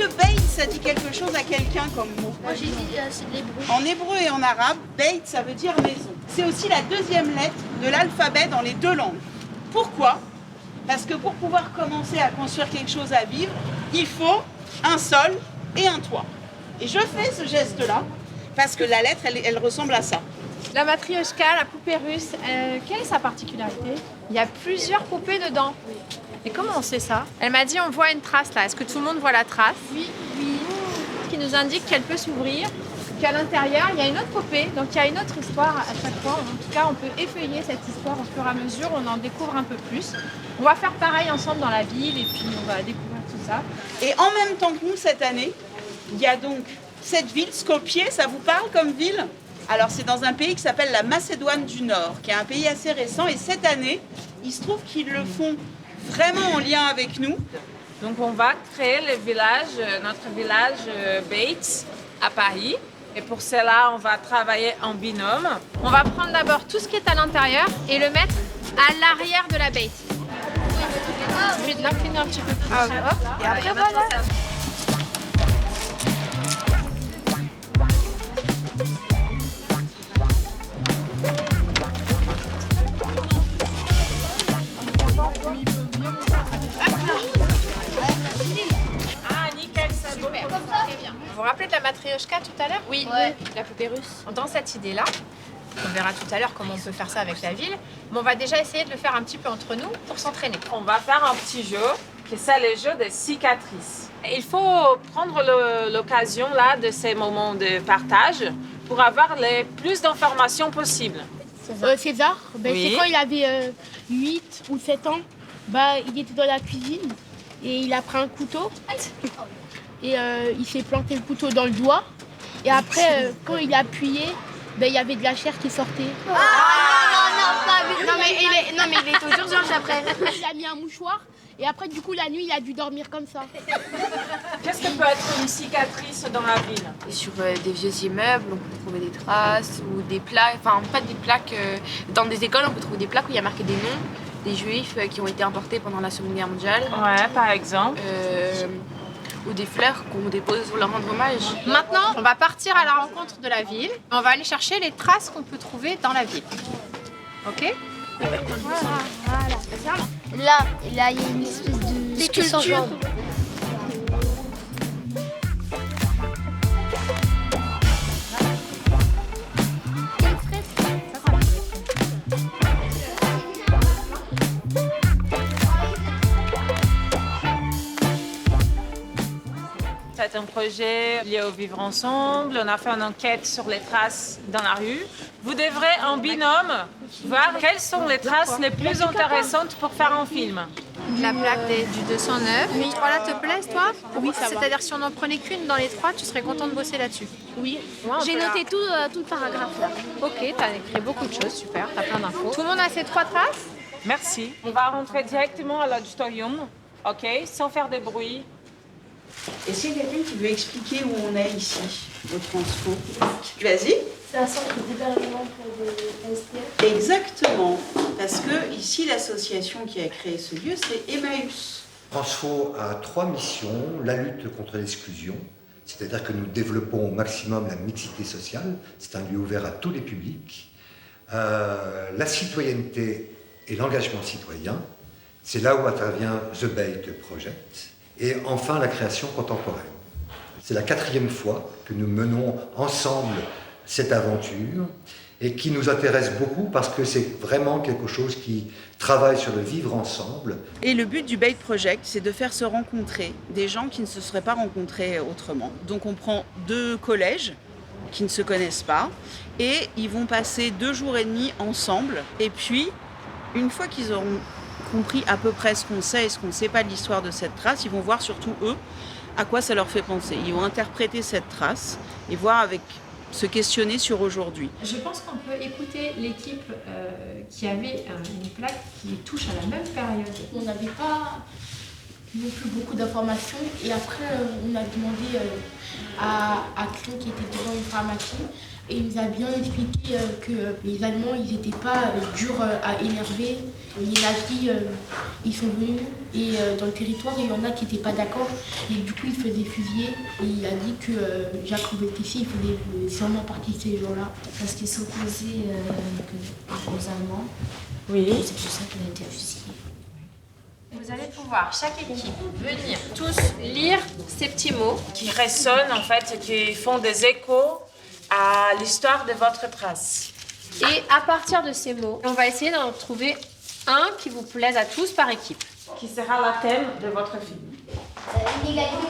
que beit, ça dit quelque chose à quelqu'un comme mot? Moi j'ai dit c'est de l'hébreu. En hébreu et en arabe, beit, ça veut dire maison. C'est aussi la deuxième lettre de l'alphabet dans les deux langues. Pourquoi? Parce que pour pouvoir commencer à construire quelque chose à vivre, il faut un sol et un toit. Et je fais ce geste-là parce que la lettre, elle ressemble à ça. La matrioshka, la poupée russe, quelle est sa particularité? Il y a plusieurs poupées dedans. Et comment on sait ça? Elle m'a dit on voit une trace là. Est-ce que tout le monde voit la trace? Oui. Qui nous indique qu'elle peut s'ouvrir, qu'à l'intérieur il y a une autre poupée. Donc il y a une autre histoire à chaque fois. En tout cas, on peut effeuiller cette histoire au fur et à mesure. On en découvre un peu plus. On va faire pareil ensemble dans la ville et puis on va découvrir tout ça. Et en même temps que nous, cette année, il y a donc cette ville, Skopje, ça vous parle comme ville? Alors c'est dans un pays qui s'appelle la Macédoine du Nord, qui est un pays assez récent. Et cette année, il se trouve qu'ils le font vraiment en lien avec nous. Donc on va créer le village, notre village Beit à Paris. Et pour cela, on va travailler en binôme. On va prendre d'abord tout ce qui est à l'intérieur et le mettre à l'arrière de la bête. Je vais de l'incliner un petit peu plus. Hop. Et après voilà. Vous vous rappelez de la matrioshka tout à l'heure? Oui. La poupée russe. Dans cette idée-là, on verra tout à l'heure comment on peut faire ça avec la ville, mais on va déjà essayer de le faire un petit peu entre nous pour s'entraîner. On va faire un petit jeu, qui c'est le jeu des cicatrices. Il faut prendre l'occasion là de ces moments de partage pour avoir le plus d'informations possibles. César, Oui. c'est quand il avait 8 ou 7 ans, il était dans la cuisine et il a pris un couteau et il s'est planté le couteau dans le doigt. Et après, quand il a appuyé, il y avait de la chair qui sortait. Non mais il est aux urgences après. Il a mis un mouchoir et après, du coup, la nuit, il a dû dormir comme ça. Qu'est-ce que peut être une cicatrice dans la ville? Et sur des vieux immeubles, on peut trouver des traces ou des plaques, enfin pas des plaques, dans des écoles on peut trouver des plaques où il y a marqué des noms des juifs qui ont été importés pendant la Seconde Guerre mondiale. Ouais, par exemple. Ou des fleurs qu'on dépose pour leur rendre hommage. Maintenant, on va partir à la rencontre de la ville. On va aller chercher les traces qu'on peut trouver dans la ville. Ok? Là, il y a une espèce de sculpture. C'est un projet lié au vivre ensemble. On a fait une enquête sur les traces dans la rue. Vous devrez en binôme voir quelles sont les traces les plus intéressantes pour faire un film. La plaque du 209. Les trois là te plaisent, toi? Oui, ça va. C'est-à-dire si on n'en prenait qu'une dans les trois, tu serais content de bosser là-dessus? Oui. J'ai noté tout le paragraphe là. Ok, t'as écrit beaucoup de choses, super, t'as plein d'infos. Tout le monde a ces trois traces? Merci. On va rentrer directement à l'auditorium, ok, sans faire de bruit. Est-ce qu'il y a quelqu'un qui veut expliquer où on est ici, au Transfo? Vas-y. C'est un centre d'hébergement pour des SDF. Exactement. Parce que ici, l'association qui a créé ce lieu, c'est Emmaüs. Transfo a 3 missions. La lutte contre l'exclusion, c'est-à-dire que nous développons au maximum la mixité sociale. C'est un lieu ouvert à tous les publics. La citoyenneté et l'engagement citoyen, c'est là où intervient The Beit Project. Et enfin, la création contemporaine. C'est la 4e fois que nous menons ensemble cette aventure et qui nous intéresse beaucoup parce que c'est vraiment quelque chose qui travaille sur le vivre ensemble. Et le but du Beit Project, c'est de faire se rencontrer des gens qui ne se seraient pas rencontrés autrement. Donc on prend 2 collèges qui ne se connaissent pas et ils vont passer 2 jours et demi ensemble. Et puis, une fois qu'ils auront compris à peu près ce qu'on sait et ce qu'on ne sait pas de l'histoire de cette trace, ils vont voir surtout eux à quoi ça leur fait penser. Ils vont interpréter cette trace et voir avec se questionner sur aujourd'hui. Je pense qu'on peut écouter l'équipe qui avait une plaque qui touche à la même période. On n'avait pas non plus beaucoup d'informations et après on a demandé à quelqu'un qui était devant une pharmacie Et il nous a bien expliqué que les Allemands, ils n'étaient pas durs à énerver. Les nazis, ils sont venus et dans le territoire, il y en a qui n'étaient pas d'accord. Et du coup, ils faisaient fusiller. Et il a dit que Jacques Robert-Tissier, il faisait sûrement partie de ces gens-là. Parce qu'ils s'opposaient aux Allemands. Oui. C'est pour ça qu'il a été fusillé. Vous allez pouvoir, chaque équipe, venir tous lire ces petits mots. Qui résonnent en fait, qui font des échos à l'histoire de votre trace. Et à partir de ces mots, on va essayer d'en trouver un qui vous plaise à tous par équipe. Qui sera le thème de votre film. Inégalité,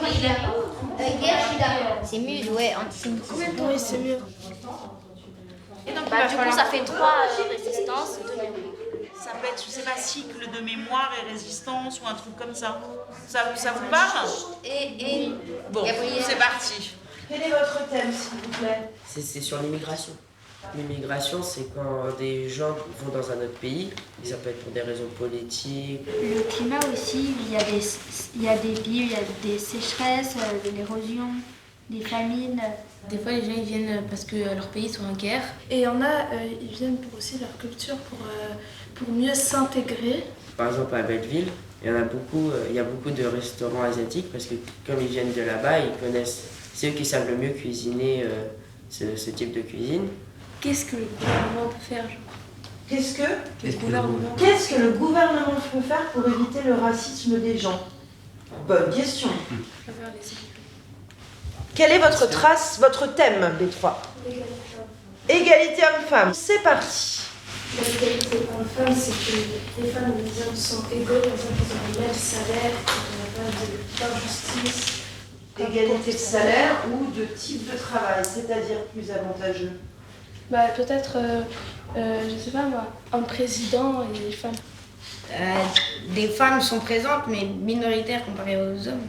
guerre, je suis d'accord. C'est mieux, ouais, antisémitisme. Oui, c'est mieux. Et donc, Du coup, ça fait 3 résistances. Ça peut être, je sais pas, cycle de mémoire et résistance ou un truc comme ça. Ça vous parle? Et Bon, Gabriel. c'est parti. Quel est votre thème, s'il vous plaît? C'est sur l'immigration. L'immigration, c'est quand des gens vont dans un autre pays, et ça peut être pour des raisons politiques. Le climat aussi, il y a des pays où il y a des sécheresses, de l'érosion, des famines. Des fois, les gens ils viennent parce que leurs pays sont en guerre. Et il y en a, ils viennent pour aussi leur culture, pour mieux s'intégrer. Par exemple, à Belleville, il y a beaucoup de restaurants asiatiques parce que comme ils viennent de là-bas, ils connaissent, c'est eux qui savent le mieux cuisiner ce type de cuisine. Qu'est-ce que le gouvernement peut faire, Qu'est-ce que le gouvernement peut faire pour éviter le racisme des gens? Bonne question. Quel est votre trace, votre thème, B3? Égalité homme-femme. C'est parti. L'égalité homme-femme, c'est que les femmes et les hommes sont égaux, par exemple, ils ont le même salaire, il n'y a pas d'injustice. Égalité de salaire ou de type de travail, c'est-à-dire plus avantageux? Peut-être, je sais pas moi, un président et les femmes. Des femmes sont présentes, mais minoritaires comparées aux hommes.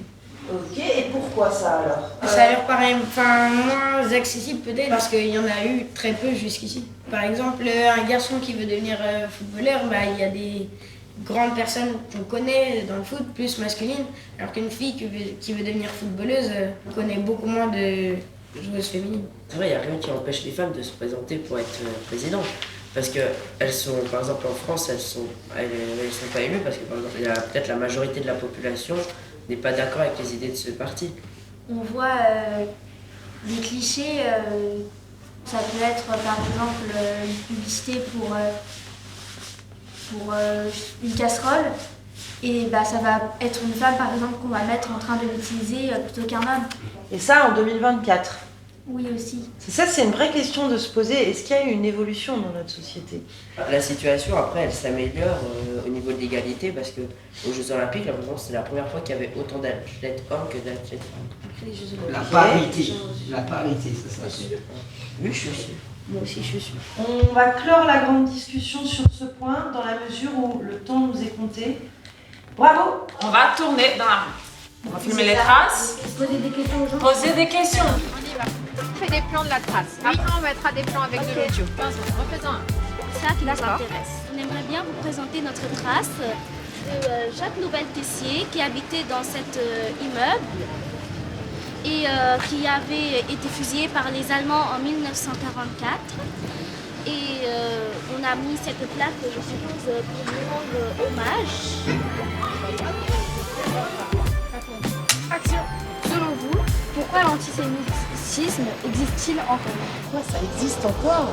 Ok, et pourquoi ça alors? Ça leur paraît moins accessible peut-être parce qu'il y en a eu très peu jusqu'ici. Par exemple, un garçon qui veut devenir footballeur, il y a des grandes personnes qu'on connaît dans le foot, plus masculines, alors qu'une fille qui veut devenir footballeuse connaît beaucoup moins de joueuses féminines. C'est vrai, il n'y a rien qui empêche les femmes de se présenter pour être présidentes. Parce qu'elles sont, par exemple en France, elles ne sont pas élues parce que par exemple, peut-être la majorité de la population n'est pas d'accord avec les idées de ce parti. On voit des clichés, ça peut être par exemple une publicité pour une casserole. Et ça va être une femme par exemple qu'on va mettre en train de l'utiliser plutôt qu'un homme. Et ça en 2024? Oui aussi. Ça, c'est une vraie question de se poser. Est-ce qu'il y a eu une évolution dans notre société? La situation, après, elle s'améliore au niveau de l'égalité parce qu'aux Jeux Olympiques, c'est la première fois qu'il y avait autant d'athlètes hommes que d'athlètes femmes. La parité. La parité, ça c'est sûr. Oui, je suis sûr. Moi aussi, je suis sûre. On va clore la grande discussion sur ce point dans la mesure où le temps nous est compté. Bravo! On va tourner dans la rue. On va filmer les traces. Poser des questions aux gens. Poser des questions. On y va. On fait des plans de la trace. Après, on mettra des plans avec de l'audio. Refaisons un. Ça qui nous intéresse. On aimerait bien vous présenter notre trace de Jacques Nouvel-Tessier qui habitait dans cet immeuble et qui avait été fusillé par les Allemands en 1944. Et on a mis cette plaque, je suppose, pour lui rendre hommage. Action. Selon vous, pourquoi l'antisémitisme existe-t-il encore? Pourquoi ça existe encore?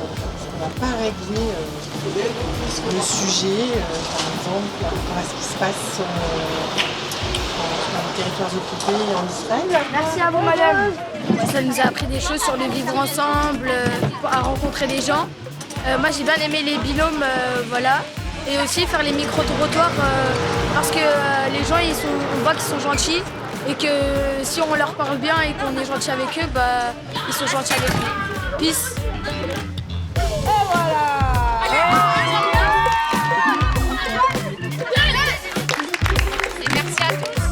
On n'a pas réglé le sujet, par exemple, par rapport à ce qui se passe dans les territoires occupés en Israël. Merci à vous, madame. Ça nous a appris des choses sur le vivre ensemble, à rencontrer des gens. Moi, j'ai bien aimé les binômes, voilà. Et aussi faire les micro-trottoirs parce que les gens, on voit qu'ils sont gentils et que si on leur parle bien et qu'on est gentil avec eux, ils sont gentils avec nous. Peace. Et voilà. Et merci à tous.